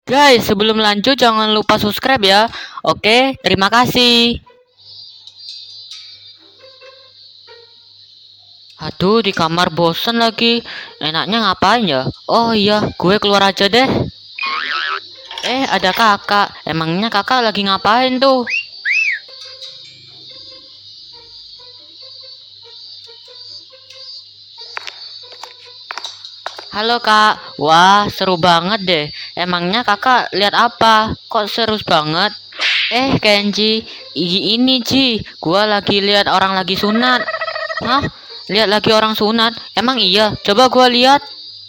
Guys, sebelum lanjut jangan lupa subscribe ya. Oke, terima kasih. Aduh, di kamar bosen lagi. Enaknya ngapain ya? Oh iya, gue keluar aja deh. Ada kakak. Emangnya kakak lagi ngapain tuh? Halo kak. Wah, seru banget deh. Emangnya kakak lihat apa? Kok seru banget? Kenji, ini Ji, gua lagi lihat orang lagi sunat. Hah? Lihat lagi orang sunat? Emang iya? Coba gua lihat.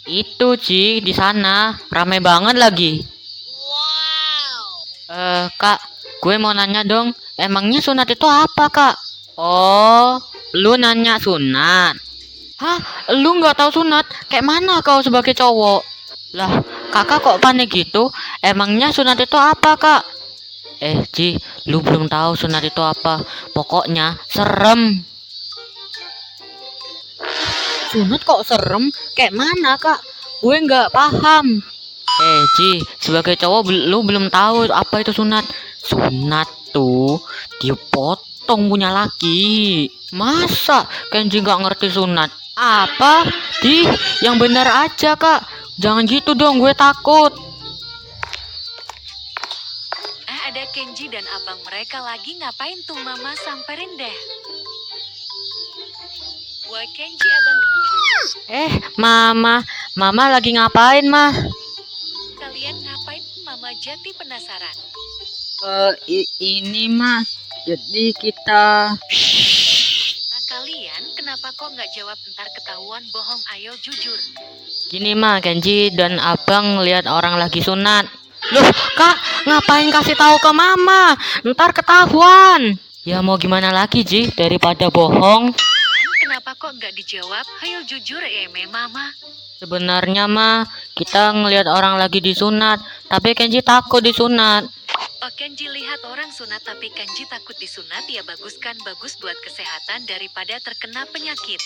Itu Ji, di sana, rame banget lagi. Kak, gue mau nanya dong, emangnya sunat itu apa, Kak? Oh, lu nanya sunat. Hah? Lu nggak tahu sunat? Kayak mana kau sebagai cowok? Lah, kakak kok panik gitu? Emangnya sunat itu apa, Kak? Ji, lu belum tahu sunat itu apa. Pokoknya serem. Sunat kok serem? Kayak mana, Kak? Gue nggak paham. Ji, sebagai cowok lu belum tahu apa itu sunat. Sunat tuh dipotong punya laki. Masa Kenji nggak ngerti sunat? Apa? Yang benar aja, Kak. Jangan gitu dong, gue takut. Ada Kenji dan abang mereka lagi ngapain tuh, Mama? Samperin deh. Wah, Kenji abang. Mama lagi ngapain, Mah? Kalian ngapain? Mama jadi penasaran. Ini, Mah. Jadi kita... Nah, kalian kenapa kok nggak jawab? Ntar ketahuan bohong, ayo jujur. Gini, Mah, Kenji dan abang lihat orang lagi sunat. Loh, Kak, ngapain kasih tahu ke Mama? Ntar ketahuan. Ya mau gimana lagi, Ji, daripada bohong. Kenapa kok nggak dijawab? Ayo jujur, Mama. Sebenarnya mah kita ngelihat orang lagi disunat, tapi Kenji takut disunat. Oh, Kenji lihat orang sunat tapi Kenji takut disunat, ya bagus kan, bagus buat kesehatan daripada terkena penyakit.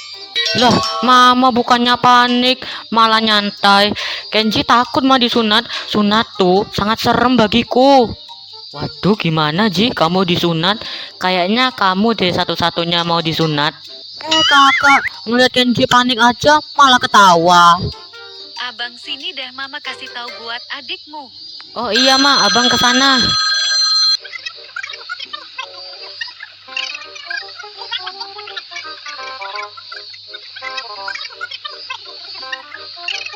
Loh, Mama bukannya panik, malah nyantai. Kenji takut mah disunat, sunat tuh sangat serem bagiku. Waduh, gimana Ji kamu disunat? Kayaknya kamu deh satu-satunya mau disunat. Kakak, ngeliat Kenji panik aja malah ketawa. Abang sini deh, Mama kasih tahu buat adikmu. Oh iya, Ma, abang ke sana.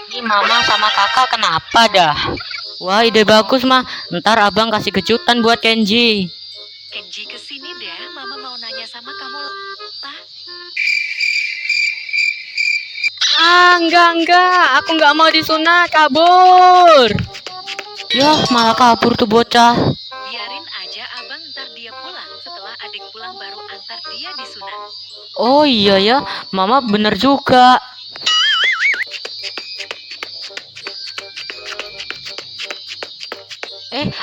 Ini Mama sama Kakak kenapa dah? Wah, ide bagus, Ma. Ntar abang kasih kejutan buat Kenji. Kenji kesini deh, Mama mau nanya sama kamu. Enggak. Aku nggak mau disunat, kabur. Yah, malah kabur tuh bocah. Biarin aja abang, ntar dia pulang. Setelah adik pulang baru antar dia disunat. Oh iya ya, Mama bener juga.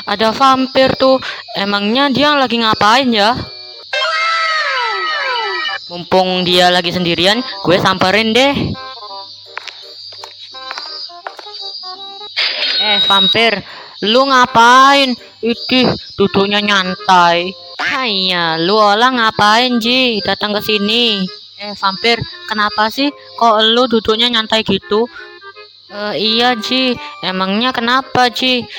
Ada vampir tuh. Emangnya dia lagi ngapain ya? Mumpung dia lagi sendirian, gue samperin deh. Vampir, lu ngapain? Idih, duduknya nyantai. Haiya, lu orang ngapain Ji? Datang ke sini. Vampir, kenapa sih kok lu duduknya nyantai gitu? Iya Ji, emangnya kenapa Ji?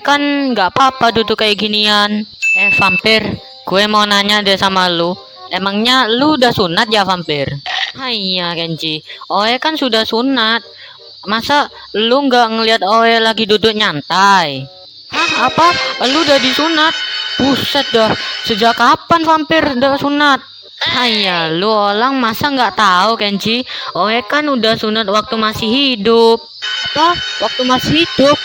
Kan nggak apa-apa duduk kayak ginian. Vampir, gue mau nanya deh sama lu. Emangnya lu udah sunat ya vampir? Haiya Kenji, kan sudah sunat. Masa lu nggak ngelihat Oe lagi duduk nyantai? Hah, apa? Lu udah disunat? Buset dah, sejak kapan vampir udah sunat? Haiya, lu orang masa nggak tahu Kenji? Oe kan udah sunat waktu masih hidup. Apa? Waktu masih hidup?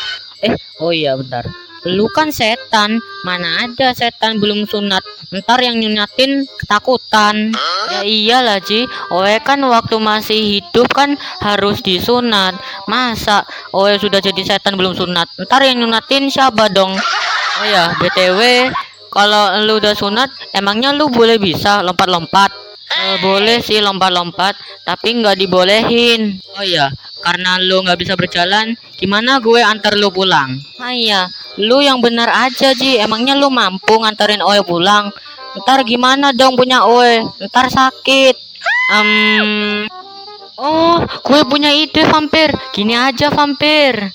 Oh iya bentar. Lu kan setan, mana ada setan belum sunat? Ntar yang nyunatin ketakutan. Ya iyalah Ji, Oe kan waktu masih hidup kan harus disunat. Masa Oe sudah jadi setan belum sunat? Ntar yang nyunatin siapa dong? Oh ya, BTW, kalau lu udah sunat, emangnya lu boleh bisa lompat-lompat? Boleh sih lompat-lompat, tapi nggak dibolehin. Oh ya, karena lu nggak bisa berjalan, gimana gue antar lu pulang? Iya, lu yang benar aja Ji. Emangnya lu mampu nganterin Oe pulang? Ntar gimana dong punya Oe? Ntar sakit. Oh, gue punya ide vampir. Gini aja vampir.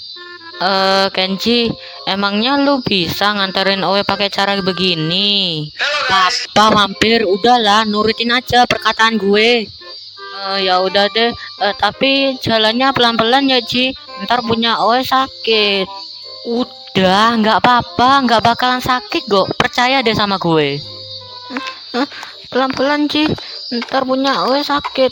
Kenji, emangnya lu bisa nganterin Oe pakai cara begini? Apa vampir? Udahlah, nurutin aja perkataan gue. Ya udah deh, tapi jalannya pelan-pelan ya Ji. Ntar punya Oe sakit. Udah, nggak apa-apa, nggak bakalan sakit kok. Percaya deh sama gue. Pelan-pelan Ji, ntar punya Oe sakit.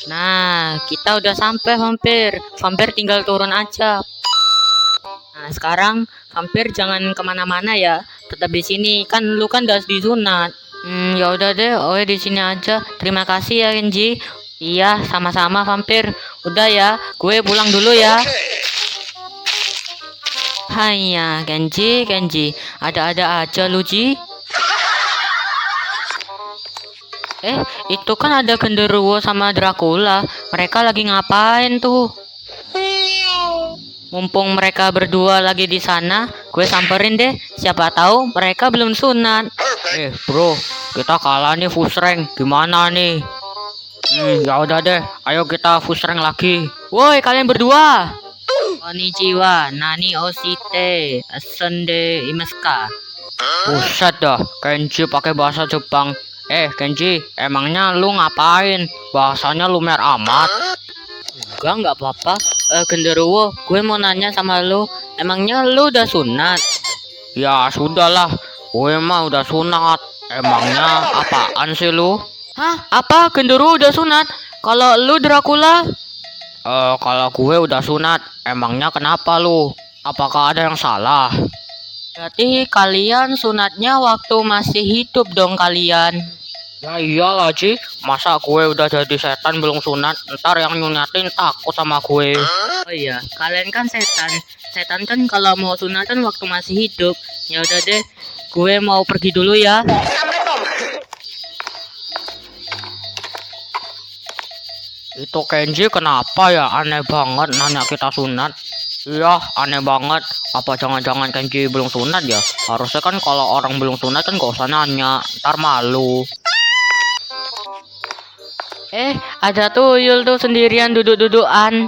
Nah, kita udah sampai vampir. Vampir tinggal turun aja. Nah, sekarang vampir jangan kemana-mana ya. Tetap di sini. Kan lu kan udah disunat. Ya udah deh, Oe di sini aja. Terima kasih ya Kenji. Iya, sama-sama vampir. Udah ya, gue pulang dulu ya. Haiya, Kenji, ada-ada aja lu Ji. Itu kan ada genderuwo sama Dracula. Mereka lagi ngapain tuh? Mumpung mereka berdua lagi di sana, gue samperin deh. Siapa tahu mereka belum sunat. Bro, kita kalah nih Fusreng. Gimana nih? Ya udah deh, ayo kita Fusreng lagi. Woi, kalian berdua. Konnichiwa, nani oshite, asende imaska. Buset dah, Kenji pakai bahasa Jepang. Kenji, emangnya lu ngapain? Bahasanya lumer amat. Enggak apa-apa. Genderuwo, gue mau nanya sama lu. Emangnya lu udah sunat? Ya sudahlah, gue mah udah sunat. Emangnya apaan sih lu? Hah? Apa? Genderuwo udah sunat? Kalau lu Dracula? Kalau gue udah sunat, emangnya kenapa lu? Apakah ada yang salah? Berarti kalian sunatnya waktu masih hidup dong kalian. Ya iyalah Ji, masa gue udah jadi setan belum sunat, ntar yang nyunatin takut sama gue. Oh iya, kalian kan setan. Setan kan kalau mau sunatan waktu masih hidup. Ya udah deh, gue mau pergi dulu ya. Itu Kenji kenapa ya aneh banget nanya kita sunat? Iya, aneh banget. Apa jangan-jangan Kenji belum sunat ya? Harusnya kan kalau orang belum sunat kan gak usah nanya, ntar malu. Ada tuyul tuh sendirian duduk-dudukan.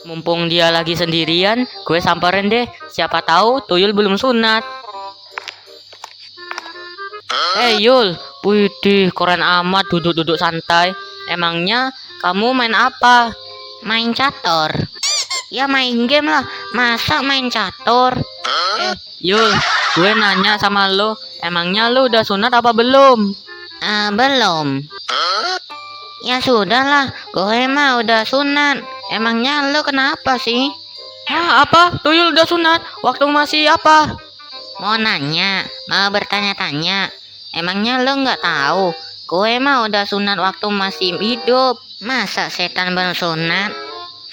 Mumpung dia lagi sendirian, gue samperin deh. Siapa tahu tuyul belum sunat. Yul, widih keren amat duduk-duduk santai. Emangnya kamu main apa? Main catur. Ya main game lah, masa main catur? Yul, gue nanya sama lo, emangnya lo udah sunat apa belum? Belum. Ya sudahlah, gue mah udah sunat. Emangnya lo kenapa sih? Apa? Tuyul udah sunat? Waktu masih apa? Mau nanya, mau bertanya-tanya. Emangnya lo nggak tahu? Gue mah udah sunat waktu masih hidup. Masa setan belum sunat?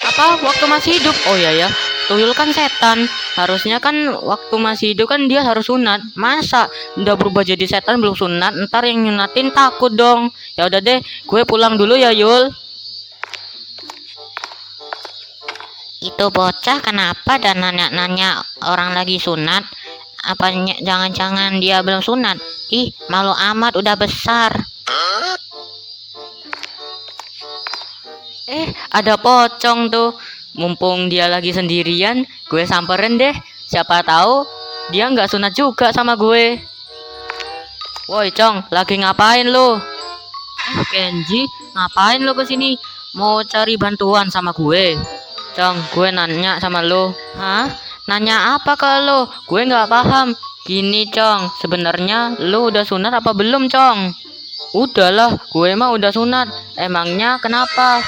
Apa? Waktu masih hidup? Oh iya ya, tuyul kan setan. Harusnya kan waktu masih hidup kan dia harus sunat. Masa udah berubah jadi setan belum sunat? Ntar yang nyunatin takut dong. Ya udah deh, gue pulang dulu ya Yul. Itu bocah kenapa dan nanya-nanya orang lagi sunat? Apa jangan-jangan dia belum sunat? Ih, malu amat udah besar. Ada pocong tuh. Mumpung dia lagi sendirian, gue samperin deh. Siapa tahu dia nggak sunat juga sama gue. Woi, Cong, lagi ngapain lo? Kenji, ngapain lo kesini? Mau cari bantuan sama gue? Cong, gue nanya sama lo. Hah? Nanya apa ke lo? Gue nggak paham. Gini, Cong, sebenarnya lo udah sunat apa belum, Cong? Udahlah, gue mah udah sunat. Emangnya kenapa?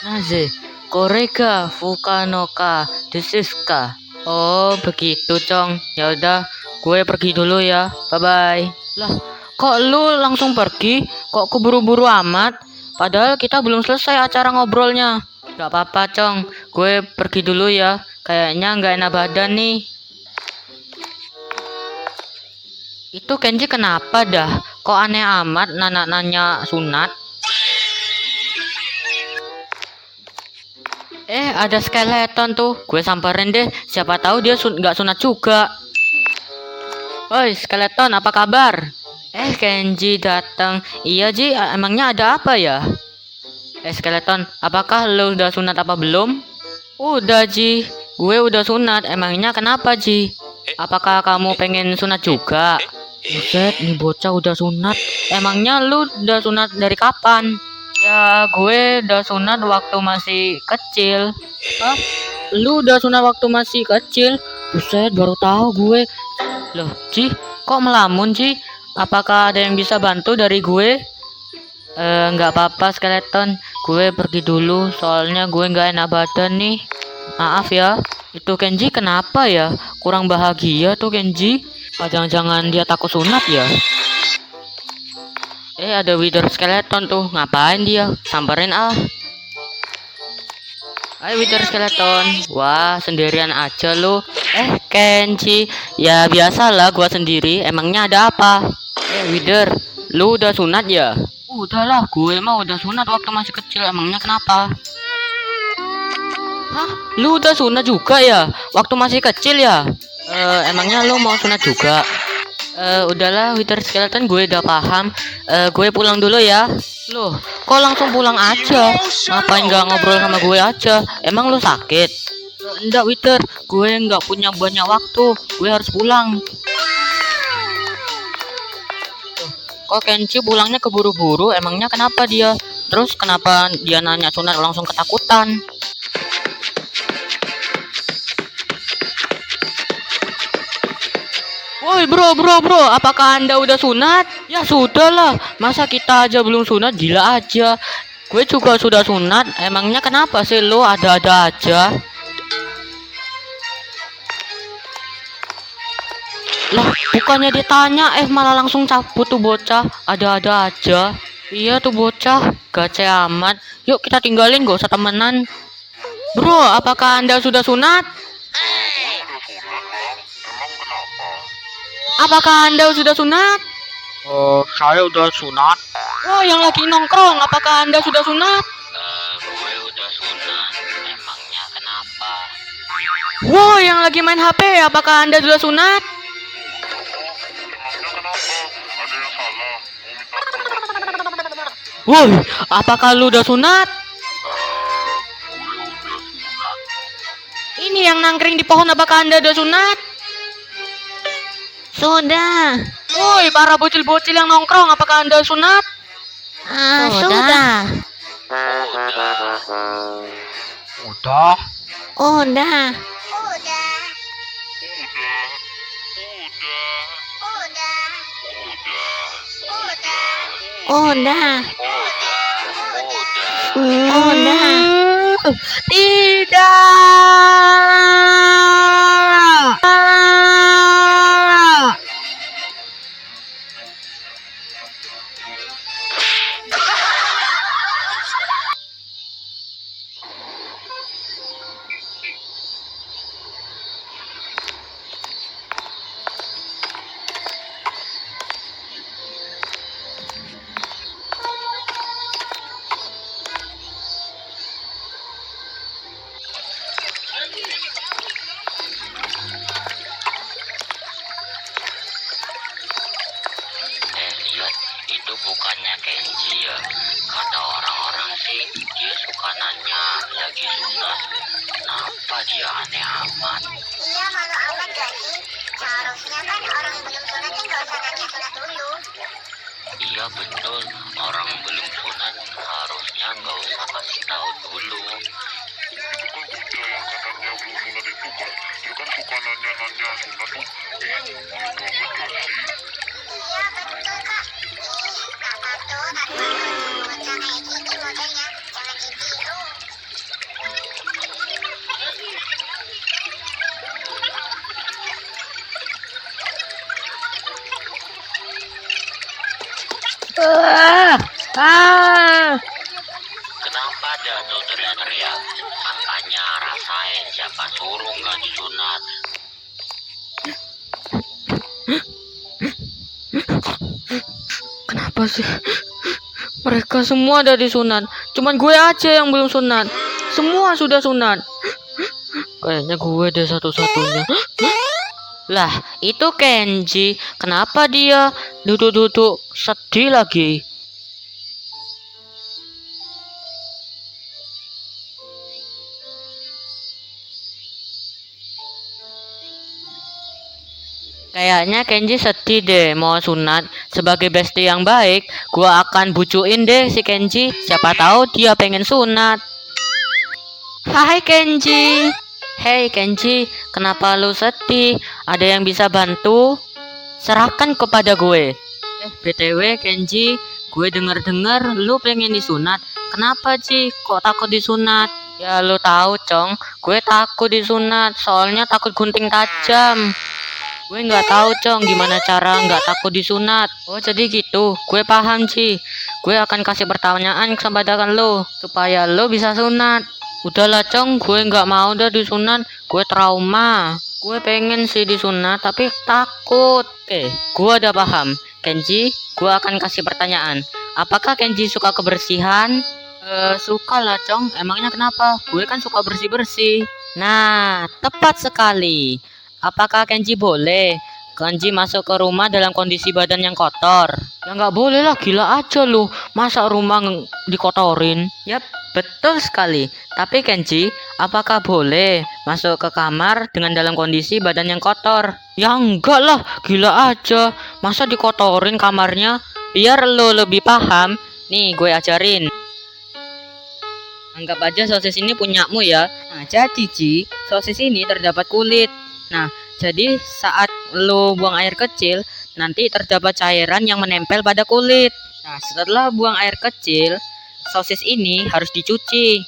Naze, korega, fukanoka, desiska. Oh, begitu, Cong. Ya udah, gue pergi dulu ya. Bye-bye. Lah, kok lu langsung pergi? Kok keburu-buru amat? Padahal kita belum selesai acara ngobrolnya. Gak apa-apa, Cong. Gue pergi dulu ya. Kayaknya nggak enak badan nih. Itu Kenji kenapa dah? Kok aneh amat nanya sunat? Ada skeleton tuh. Gue samperin deh. Siapa tahu dia nggak sunat juga. Woi, skeleton, apa kabar? Kenji datang. Iya, Ji. Emangnya ada apa ya? Skeleton, apakah lo udah sunat apa belum? Udah, Ji. Gue udah sunat. Emangnya kenapa, Ji? Apakah kamu pengen sunat juga? Buset, nih bocah udah sunat. Emangnya lu udah sunat dari kapan? Ya, gue udah sunat waktu masih kecil. Hah? Lu udah sunat waktu masih kecil? Buset, baru tahu gue. Loh, Ci, kok melamun, Ci? Apakah ada yang bisa bantu dari gue? Nggak apa-apa, skeleton. Gue pergi dulu, soalnya gue nggak enak badan nih. Maaf ya. Itu Kenji kenapa ya? Kurang bahagia tuh Kenji. Jangan-jangan dia takut sunat ya? Ada wither skeleton tuh. Ngapain dia? Samperin ah. Ayo wither skeleton. Wah, sendirian aja lu. Kenji. Ya biasalah gua sendiri. Emangnya ada apa? Wither, lu udah sunat ya? Udahlah, gue mah udah sunat waktu masih kecil. Emangnya kenapa? Hah? Lu udah sunat juga ya? Waktu masih kecil ya? Emangnya lu mau sunat juga? Udahlah wither skeleton, gue udah paham. Gue pulang dulu ya. Loh, kok langsung pulang aja? Ngapain gak ngobrol sama gue aja? Emang lu sakit? Enggak wither, gue nggak punya banyak waktu. Gue harus pulang. Kok Kenji pulangnya keburu-buru? Emangnya kenapa dia? Terus kenapa dia nanya sunat langsung ketakutan? Woi bro, apakah anda udah sunat? Ya sudahlah, masa kita aja belum sunat, gila aja. Gue juga sudah sunat, emangnya kenapa sih lo ada-ada aja? Lah, bukannya ditanya, malah langsung cabut tuh bocah, ada-ada aja. Iya tuh bocah, gace amat. Yuk kita tinggalin, gak usah temenan. Bro, apakah anda sudah sunat? Apakah anda sudah sunat? Saya udah sunat. Oh, yang lagi nongkrong, apakah anda sudah sunat? Gue udah sunat. Emangnya kenapa? Wow, yang lagi main HP, apakah anda sudah sunat? Woi, apakah lu udah sunat? Ini yang nangkring di pohon, apakah anda udah sunat? Sudah. Woi, para bocil-bocil yang nongkrong, apakah anda sunat? Sudah. Udah. Tidak. Lihat, itu bukannya Kenji ya. Kata orang-orang sih, dia suka nanya lagi sunat. Kenapa dia aneh amat? Iya, malu amat gak sih? Seharusnya kan orang belum sunat kan gak usah nanya sunat dulu. Iya betul, orang belum sunat harusnya nggak usah kasih tahu dulu. Itu kan bocah yang katanya belum sunat itu kan, dia kan suka nanya-nanya sunat tuh. Malu banget gak sih? Iya, betul kak. Kakak tuh ada bocah kayak gini modelnya. Jangan ditiru. Kenapa ada tuh teriak-teriak? Makanya rasain siapa suruh nggak disunat. Kenapa sih? Mereka semua udah disunat, cuman gue aja yang belum sunat. Semua sudah sunat. Kayaknya gue deh satu-satunya. Lah, itu Kenji. Kenapa dia duduk-duduk sedih lagi? Kayaknya Kenji sedih deh mau sunat. Sebagai bestie yang baik, gua akan bujuin deh si Kenji. Siapa tahu dia pengen sunat. Hai Kenji. Hey Kenji, kenapa lu sedih? Ada yang bisa bantu? Serahkan kepada gue. BTW Kenji, gue denger-dengar lu pengen disunat. Kenapa Ci? Kok takut disunat? Ya lu tahu, Cong. Gue takut disunat, soalnya takut gunting tajam. Gue nggak tahu Cong gimana cara nggak takut disunat. Oh jadi gitu, gue paham Ci. Gue akan kasih pertanyaan kepada lo supaya lo bisa sunat. Udahlah Cong, gue nggak mau udah disunat. Gue trauma. Gue pengen sih disunat tapi takut. Oke, gue udah paham. Kenji, gue akan kasih pertanyaan. Apakah Kenji suka kebersihan? Suka lah Cong. Emangnya kenapa? Gue kan suka bersih-bersih. Nah, tepat sekali. Apakah Kenji boleh Kenji masuk ke rumah dalam kondisi badan yang kotor? Ya nggak boleh lah, gila aja lu. Masa rumah dikotorin? Yap, betul sekali. Tapi Kenji, apakah boleh masuk ke kamar dengan dalam kondisi badan yang kotor? Ya enggak lah, gila aja. Masa dikotorin kamarnya? Biar lo lebih paham, nih gue ajarin. Anggap aja sosis ini punyamu ya. Nah, jadi Ci, sosis ini terdapat kulit. Nah, jadi saat lo buang air kecil, nanti terdapat cairan yang menempel pada kulit. Nah, setelah buang air kecil, sosis ini harus dicuci.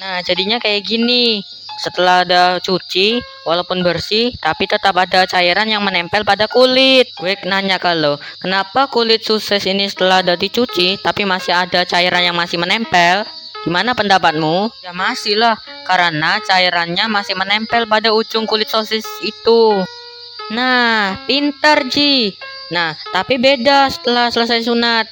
Nah, jadinya kayak gini. Setelah ada cuci, walaupun bersih, tapi tetap ada cairan yang menempel pada kulit. Gue nanya ke lo, kenapa kulit sosis ini setelah ada dicuci, tapi masih ada cairan yang masih menempel? Gimana pendapatmu? Ya masih lah, karena cairannya masih menempel pada ujung kulit sosis itu. Nah, pintar Ji. Nah, tapi beda setelah selesai sunat.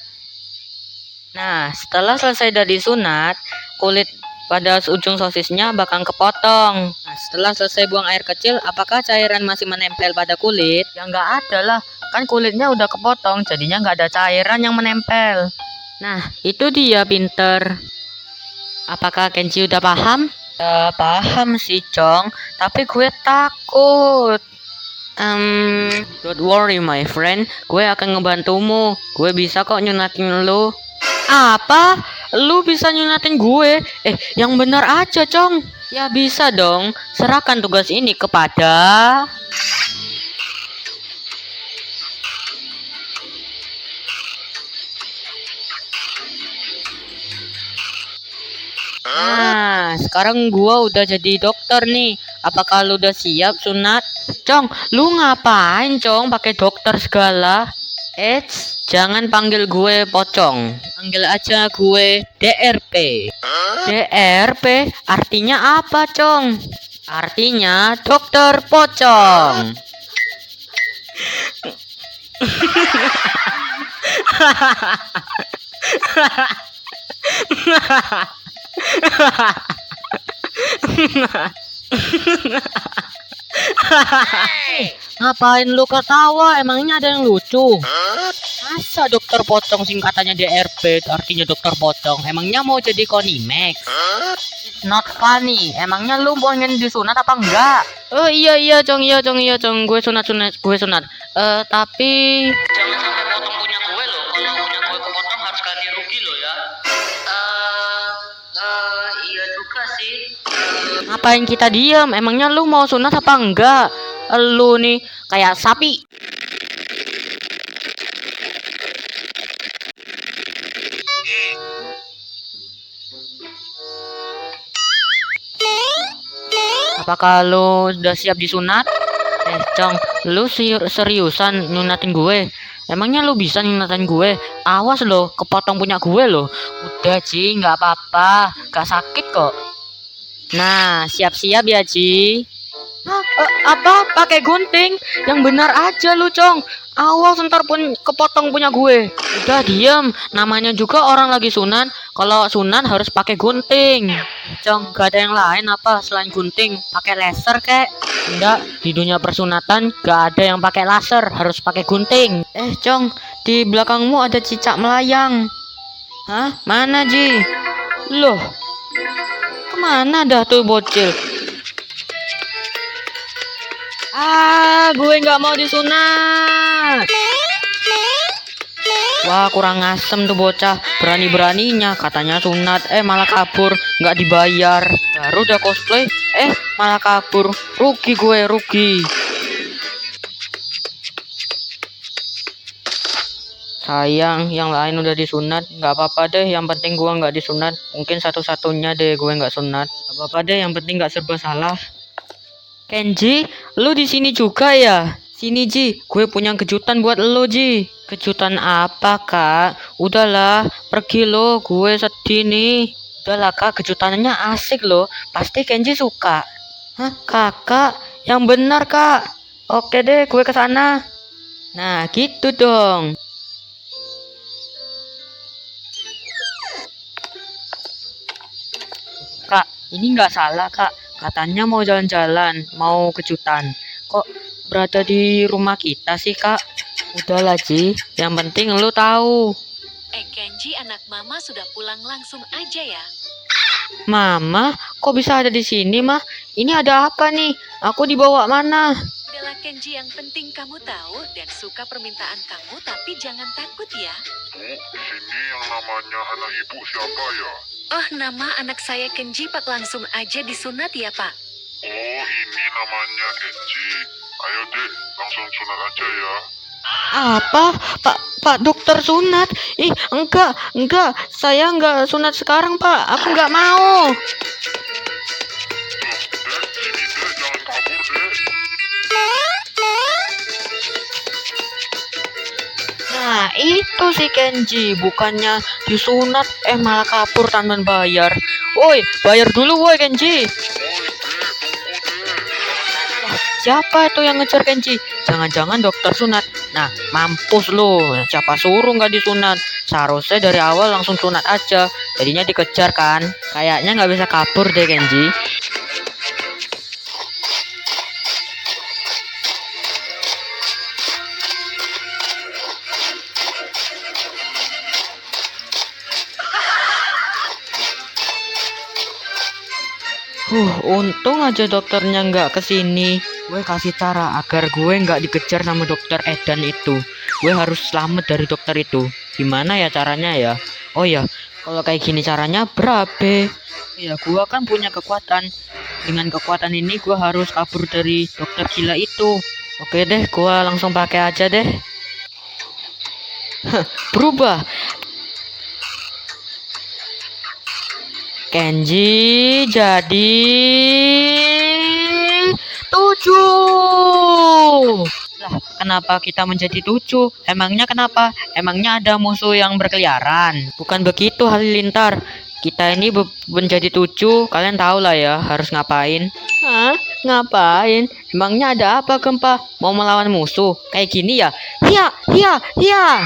Nah, setelah selesai dari sunat, kulit pada ujung sosisnya bakal kepotong. Nah, setelah selesai buang air kecil, apakah cairan masih menempel pada kulit? Ya nggak ada lah, kan kulitnya udah kepotong, jadinya nggak ada cairan yang menempel. Nah, itu dia pinter. Apakah Kenji udah paham? Paham sih, Cong. Tapi gue takut. Don't worry my friend. Gue akan ngebantumu. Gue bisa kok nyunatin lu. Apa? Lu bisa nyunatin gue? Yang benar aja, Cong. Ya bisa dong. Serahkan tugas ini kepada... Nah, sekarang gua udah jadi dokter nih. Apakah lu udah siap sunat? Cong, lu ngapain, Cong? Pakai dokter segala? Jangan panggil gue pocong. Panggil aja gue DRP. DRP artinya apa, Cong? Artinya dokter pocong. Ngapain lu ketawa? Emangnya ada yang lucu? Masa dokter pocong singkatannya DRP artinya dokter pocong? Emangnya mau jadi Konimax? It's not funny. Emangnya lu pengen disunat apa enggak? Oh iya Cong, gue sunat. Tapi jangan sampai potong punya gue loh. Kalau punya gue kepotong harus ganti rugi loh ya. Iya juga sih. Ngapain kita diam? Emangnya lu mau sunat apa enggak? Lu nih kayak sapi. Apakah lu udah siap disunat? Cong, lu seriusan nyunatin gue? Emangnya lu bisa nyunatin gue? Awas lo, kepotong punya gue lo. Udah Ji, nggak apa-apa, gak sakit kok. Nah, siap-siap ya Ji. Apa? Pakai gunting? Yang benar aja lu, Cong. Awas ntar pun kepotong punya gue. Udah diem, namanya juga orang lagi sunan. Kalau sunan harus pakai gunting. Cong, gak ada yang lain apa selain gunting? Pakai laser kek? Enggak, di dunia persunatan gak ada yang pakai laser, harus pakai gunting. Cong, di belakangmu ada cicak melayang. Hah? Mana Ji? Loh, kemana dah tuh bocil? Gue nggak mau disunat. Wah, kurang asem tuh bocah. Berani-beraninya katanya sunat, malah kabur, nggak dibayar. Baru udah cosplay, malah kabur. Rugi gue, rugi. Sayang, yang lain udah disunat. Nggak apa-apa deh, yang penting gue nggak disunat. Mungkin satu-satunya deh gue nggak sunat. Nggak apa-apa deh, yang penting nggak serba salah. Kenji, lu di sini juga ya? Sini Ji, gue punya kejutan buat lo Ji. Kejutan apa kak? Udahlah, pergi lo, gue sedih nih. Udahlah kak, kejutannya asik loh. Pasti Kenji suka. Hah, kakak? Yang benar kak. Oke deh, gue kesana. Nah, gitu dong. Kak, ini nggak salah kak. Katanya mau jalan-jalan, mau kejutan. Kok berada di rumah kita sih kak? Udahlah Ji, yang penting lu tahu. Kenji anak mama sudah pulang langsung aja ya. Mama, kok bisa ada di sini mah? Ini ada apa nih? Aku dibawa mana? Udahlah Kenji, yang penting kamu tahu dan suka permintaan kamu, tapi jangan takut ya. Bu, di sini yang namanya anak ibu siapa ya? Oh, nama anak saya Kenji, Pak. Langsung aja disunat ya Pak. Oh, ini namanya Kenji. Ayo dek, langsung sunat aja ya. Apa? Pak dokter sunat? Ih, enggak. Saya enggak sunat sekarang, Pak. Aku enggak mau. Loh, dek, sini dek, jangan kabur dek. Nah, itu si Kenji. Bukannya disunat, malah kabur tanpa bayar. Woi, bayar dulu woi Kenji. Woi dek, tunggu dek. Siapa itu yang ngejar Kenji? Jangan-jangan dokter sunat. Nah, mampus lu. Siapa suruh nggak disunat? Seharusnya dari awal langsung sunat aja. Jadinya dikejar kan? Kayaknya nggak bisa kabur deh Kenji. Untung aja dokternya nggak kesini. Gue kasih cara agar gue nggak dikejar sama dokter Edan itu. Gue harus selamat dari dokter itu. Gimana ya caranya ya? Oh ya, kalau kayak gini caranya berabe. Ya, gue kan punya kekuatan. Dengan kekuatan ini gue harus kabur dari dokter gila itu. Oke deh, gue langsung pakai aja deh. Berubah. Kenji jadi 7. Lah, kenapa kita menjadi 7? Emangnya kenapa? Emangnya ada musuh yang berkeliaran? Bukan begitu Halilintar. Kita ini menjadi 7, kalian tahu lah ya harus ngapain. Hah? Ngapain? Emangnya ada apa Gempa? Mau melawan musuh? Kayak gini ya? Hiya.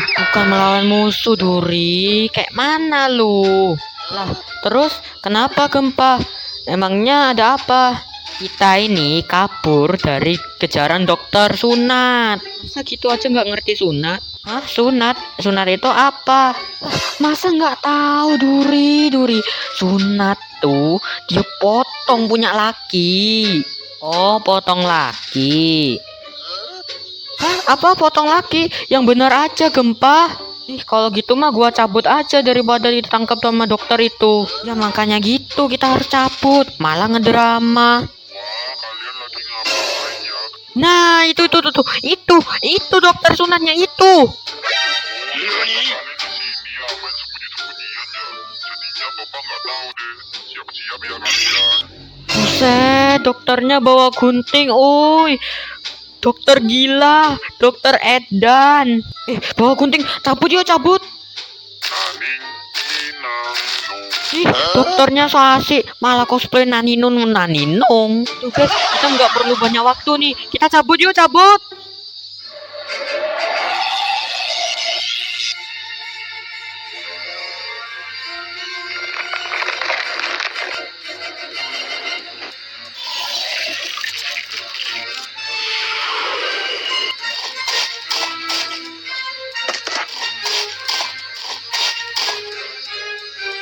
Bukan melawan musuh Duri. Kayak mana lu? Lah, terus kenapa Gempa? Emangnya ada apa? Kita ini kabur dari kejaran dokter sunat. Masa gitu aja nggak ngerti sunat? Hah? Sunat? Sunat itu apa? Masa nggak tahu Duri? Sunat tuh dia potong punya laki. Oh, potong laki. Hah? Apa potong laki? Yang benar aja Gempa. Ih, kalau gitu mah gua cabut aja daripada ditangkap sama dokter itu. Ya makanya gitu, kita harus cabut. Malah ngedrama. Wah, kalian lagi ngapain ya? Nah, itu dokter sunatnya itu. Oh, kalian di sini ya main sembunyi-sembunyian ya. Jadinya bapak nggak tahu deh. Siap-siap ya kalian. Buset, dokternya bawa gunting, uy. Dokter gila, dokter Edan. Bawa gunting, cabut. Naning, ninang, nung. Ih, dokternya so asik, malah cosplay naninung. Tuh guys, kita nggak perlu banyak waktu nih. Kita cabut.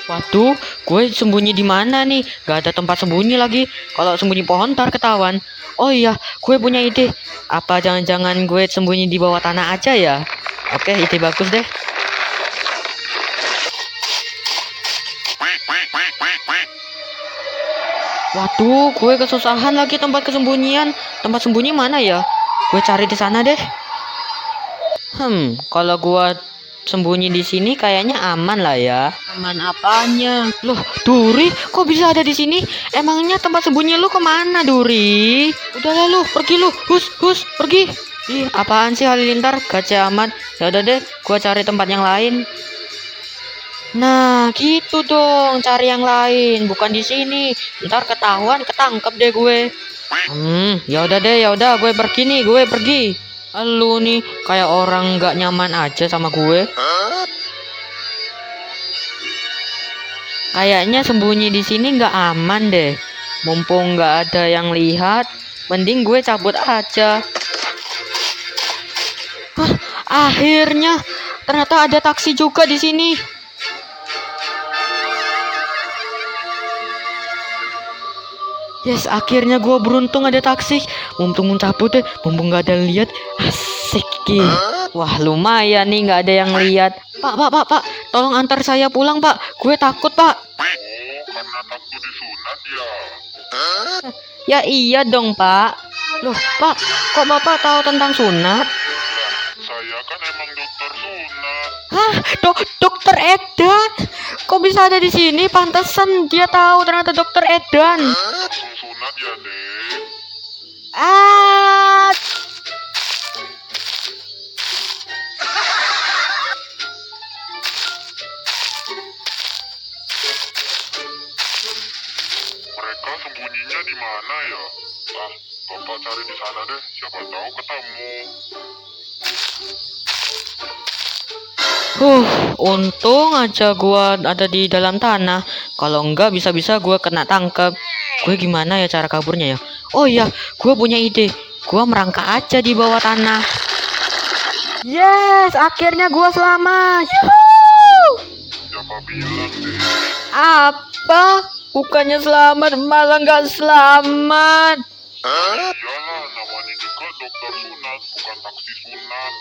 Waduh, gue sembunyi di mana nih? Gak ada tempat sembunyi lagi. Kalau sembunyi pohon ntar ketahuan. Oh iya, gue punya ide. Apa jangan-jangan gue sembunyi di bawah tanah aja ya? Oke, ide bagus deh. Waduh, gue kesusahan lagi tempat kesembunyian. Tempat sembunyi mana ya? Gue cari di sana deh. Kalau gue sembunyi di sini kayaknya aman lah ya. Aman apanya? Loh, Duri, kok bisa ada di sini? Emangnya tempat sembunyi lu kemana, Duri? Udahlah lu, pergi lu. Hus, pergi. Ih, apaan sih Halilintar? Gajah amat. Ya udah deh, gua cari tempat yang lain. Nah, gitu dong, cari yang lain, bukan di sini. Ntar ketahuan, ketangkep deh gue. Ya udah deh, gue pergi nih, gue pergi. Lu nih kayak orang nggak nyaman aja sama gue. Kayaknya sembunyi di sini nggak aman deh. Mumpung nggak ada yang lihat, mending gue cabut aja. Hah, akhirnya ternyata ada taksi juga di sini. Yes, akhirnya gue beruntung ada taksi. Mumpung cabut deh, mumpung gak ada yang lihat. Asik gitu. Wah, lumayan nih gak ada yang lihat. Pak, tolong antar saya pulang, Pak. Gue takut, Pak. Oh, karena takut disunat ya? Ya iya dong, Pak. Loh, Pak, kok Bapak tahu tentang sunat? Saya kan emang dokter sunat. Hah, dokter Edan? Kok bisa ada di sini? Pantesan dia tahu ternyata dokter Edan. Langsung sunat ya, Dek? Ah, Mereka sembunyinya di mana ya? Bapak cari di sana deh, siapa tahu ketemu. Untung aja gua ada di dalam tanah. Kalau enggak bisa-bisa gua kena tangkap. Gue gimana ya cara kaburnya ya? Oh iya, gua punya ide. Gua merangkak aja di bawah tanah. Yes, akhirnya gua selamat. Yuhuu! Siapa bilang, Dek? Apa? Bukannya selamat, malah nggak selamat. Iyalah, namanya juga dokter sunat, bukan taksi sunat.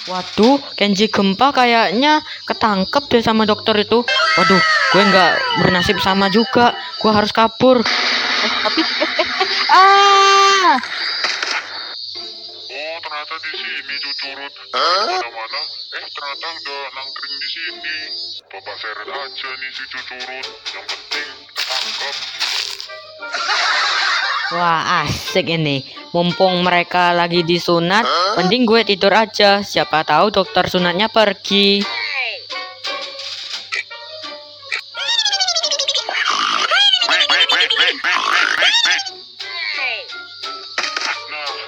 Waduh, Kenji Gempa kayaknya ketangkep deh sama dokter itu. Waduh, gue nggak bernasib sama juga. Gue harus kabur. Ah! Oh, ternyata di sini Cucurut. Mana-mana, ternyata udah nangkring di sini. Bapak seret aja nih si Cucurut. Yang penting ketangkep. Wah, asik ini. Mumpung mereka lagi disunat, mending gue tidur aja. Siapa tahu dokter sunatnya pergi. Nah,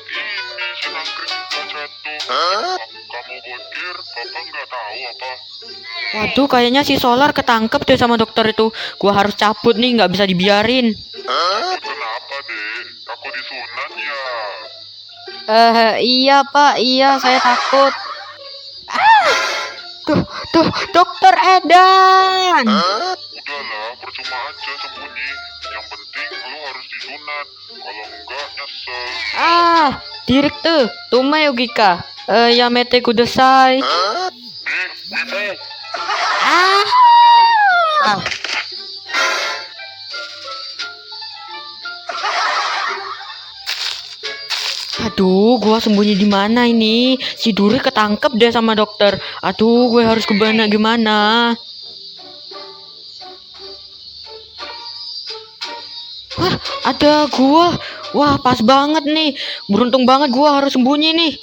ini si nangkring udah jatuh. Kamu bodir, Bapak nggak tahu apa? Waduh, kayaknya si Solar ketangkep deh sama dokter itu. Gue harus cabut nih, nggak bisa dibiarin. Kenapa, Dek? Aku disunat ya? Iya Pak, iya saya takut. Tuh, dokter Edan. Udahlah, percuma aja sembunyi. Yang penting lu harus disunat. Kalau enggak, nyesel. Dirik tuh, Tuma Yogika. Yamete kudasai. Wibu! Aduh, gua sembunyi di mana ini? Si Duri ketangkep deh sama dokter. Aduh, gue harus gimana? Wah, ada gua. Wah, pas banget nih. Beruntung banget gua harus sembunyi nih.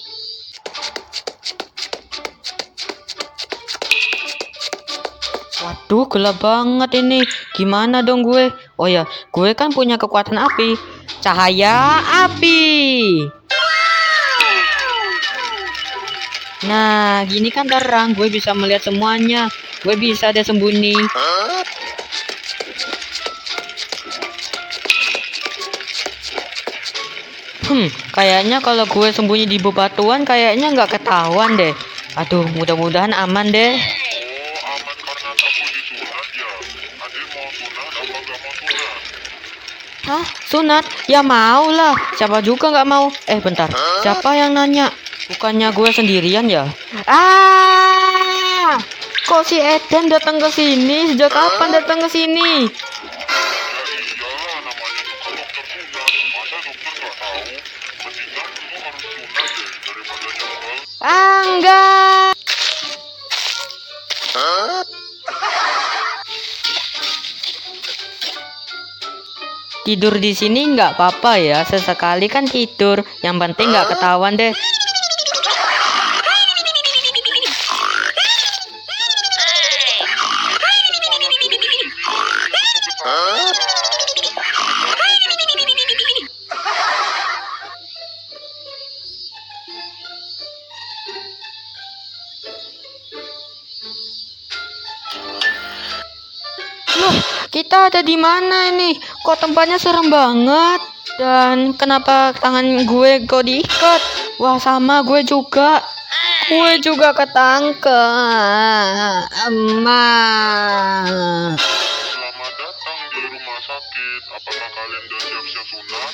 Waduh, gelap banget ini. Gimana dong gue? Oh ya, gue kan punya kekuatan api. Cahaya api. Nah, gini kan terang. Gue bisa melihat semuanya. Gue bisa deh sembunyi. Kayaknya kalau gue sembunyi di bebatuan kayaknya nggak ketahuan deh. Aduh, mudah-mudahan aman deh. Oh, aman karena takut disunat ya. Adik mau sunat apa nggak mau sunat? Hah? Sunat? Ya mau lah. Siapa juga nggak mau. Bentar. Siapa yang nanya? Bukannya gue sendirian ya? Ah! Kok si Eden datang ke sini? Sejak kapan datang ke sini? Ya iyalah, namanya juga dokter sunat. Masa dokter nggak tahu? Mendingan lu harus sunat deh daripada nyesel. Enggak. Tidur di sini nggak apa-apa ya. Sesekali kan tidur. Yang penting nggak ketahuan deh. Loh, kita ada di mana ini? Kok tempatnya serem banget? Dan kenapa tangan gue kok diikat? Wah, sama gue juga. Gue juga ketangkep. Emak. Selamat datang di rumah sakit. Apakah kalian udah siap-siap sunat?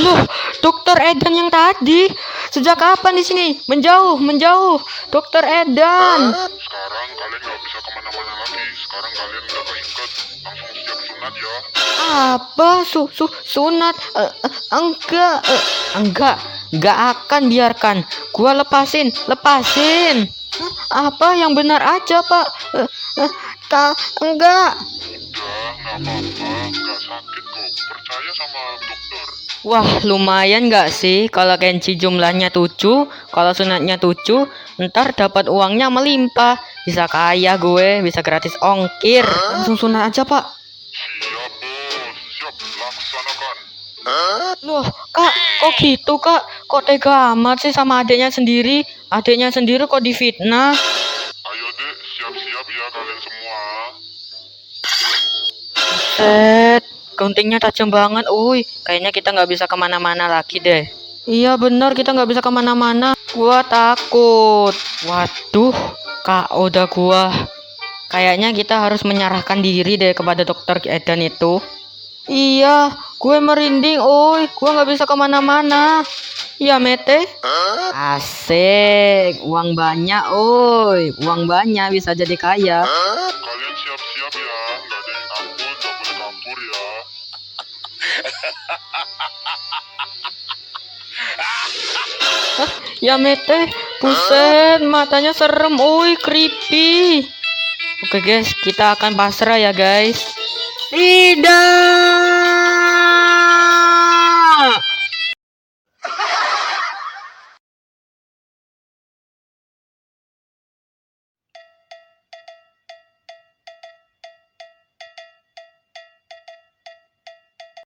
Loh, Dokter Edan yang tadi. Sejak kapan di sini? Menjauh, menjauh. Dokter Edan. Sekarang kalian nggak bisa kemana-mana lagi. Sekarang kalian udah keikat. Langsung siap sunat ya. Apa? Sunat? Enggak akan biarkan. Gua lepasin. Hah? Apa yang benar aja, Pak? Enggak. Udah, nggak apa-apa. Nggak sakit kok. Percaya sama dokter. Wah, lumayan nggak sih kalau Kenchi jumlahnya 7, kalau sunatnya 7, ntar dapat uangnya melimpah. Bisa kaya gue, bisa gratis ongkir. Langsung sunat aja, Pak. Siap bos. Siap. Laksanakan. Loh, Kak, kok gitu, Kak? Kok tega amat sih sama adiknya sendiri? Adiknya sendiri kok difitnah? Ayo dek, siap-siap ya kalian semua. Guntingnya tajam banget, kayaknya kita nggak bisa kemana-mana lagi deh. Iya bener, kita nggak bisa kemana-mana. Gua takut. Waduh, Kak, udah gua. Kayaknya kita harus menyerahkan diri deh kepada dokter Edan itu. Iya, gue merinding, gua nggak bisa kemana-mana. Iya, Mete. Asik, uang banyak, uang banyak bisa jadi kaya. Kalian siap-siap ya. Nggak ada yang takut, nggak boleh kabur ya. Ya Mete, buset, matanya serem, creepy. Oke guys, kita akan pasrah ya guys. Tidak.